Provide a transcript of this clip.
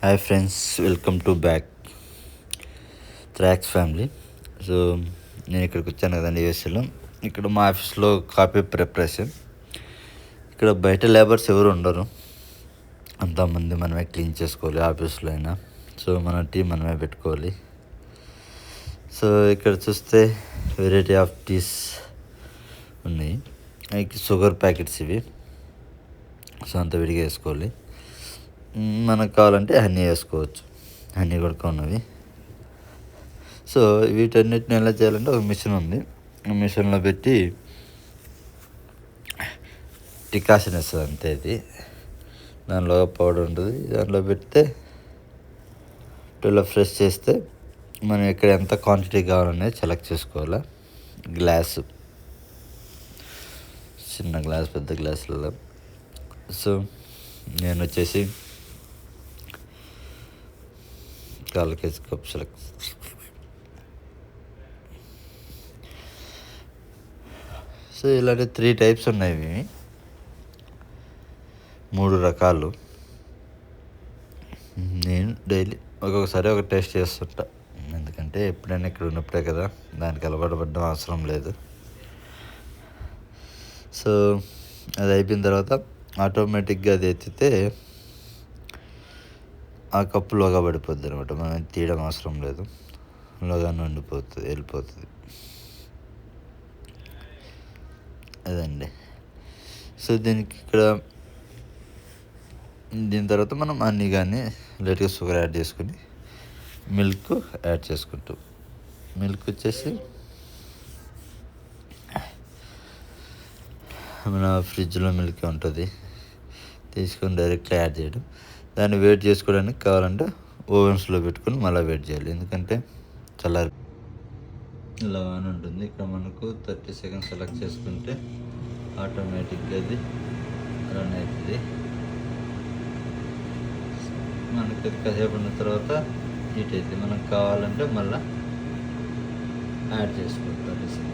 Hi friends, welcome to back థ్రాక్స్ family. So నేను ఇక్కడికి వచ్చాను కదండి యూఎస్ఏలో. ఇక్కడ మా ఆఫీస్లో కాఫీ ప్రిపరేషన్. ఇక్కడ బయట లేబర్స్ ఎవరు ఉండరు, అంతమంది మనమే క్లీన్ చేసుకోవాలి ఆఫీస్లో అయినా. సో మన టీ మనమే పెట్టుకోవాలి. సో ఇక్కడ చూస్తే వెరైటీ ఆఫ్ టీస్ ఉన్నాయి. షుగర్ ప్యాకెట్స్ ఇవి. సో అంత విడిగా వేసుకోవాలి. మనకు కావాలంటే హనీ వేసుకోవచ్చు, హనీ కూడా ఉన్నవి. సో వీటన్నిటిని ఎలా చేయాలంటే ఒక మిషన్ ఉంది, ఆ మిషన్లో పెట్టి డికాషన్ వేస్తుంది అంతే. ఇది దానిలో పౌడర్ ఉంటుంది, దాంట్లో పెడితే ఇలా ఫ్రెష్ చేస్తే మనం ఇక్కడ ఎంత క్వాంటిటీ కావాలనేది సెలెక్ట్ చేసుకోవాలి. గ్లాసు, చిన్న గ్లాస్, పెద్ద గ్లాసులలో. సో నేను వచ్చేసి 4 కేజీ కప్ సెలెక్ట్. సో ఇలాంటి 3 టైప్స్ ఉన్నాయి, 3 రకాలు. నేను డైలీ ఒక్కొక్కసారి ఒక టేస్ట్ చేస్తుంటా, ఎందుకంటే ఎప్పుడైనా ఇక్కడ ఉన్నప్పుడే కదా, దానికి అలవాటు పడడం అవసరం లేదు. సో అది అయిపోయిన తర్వాత ఆటోమేటిక్గా అది ఎత్తితే ఆ కప్పు లోగా పడిపోద్ది అనమాట. మనం తీయడం అవసరం లేదు, లోగానే వెళ్ళిపోతుంది. అదండి. సో దీనికి దీని తర్వాత మనం అన్నీ కానీ లైట్గా షుగర్ యాడ్ చేసుకుని మిల్క్ యాడ్ చేసుకుంటాం. మిల్క్ వచ్చేసి మన ఫ్రిడ్జ్లో మిల్క్ ఉంటుంది, తీసుకొని డైరెక్ట్గా యాడ్ చేయడం. దాన్ని వెయిట్ చేసుకోవడానికి కావాలంటే ఓవెన్స్లో పెట్టుకొని మళ్ళీ వెయిట్ చేయాలి, ఎందుకంటే చల్లారి ఇలా అని ఉంటుంది. ఇక్కడ మనకు 30 సెకండ్స్ సెలెక్ట్ చేసుకుంటే ఆటోమేటిక్గా అది రన్ అవుతుంది. మనకి కాసేపు ఉన్న తర్వాత హీట్ అవుతుంది. మనకు కావాలంటే మళ్ళీ యాడ్ చేసుకోవాలి 30 సెకండ్స్.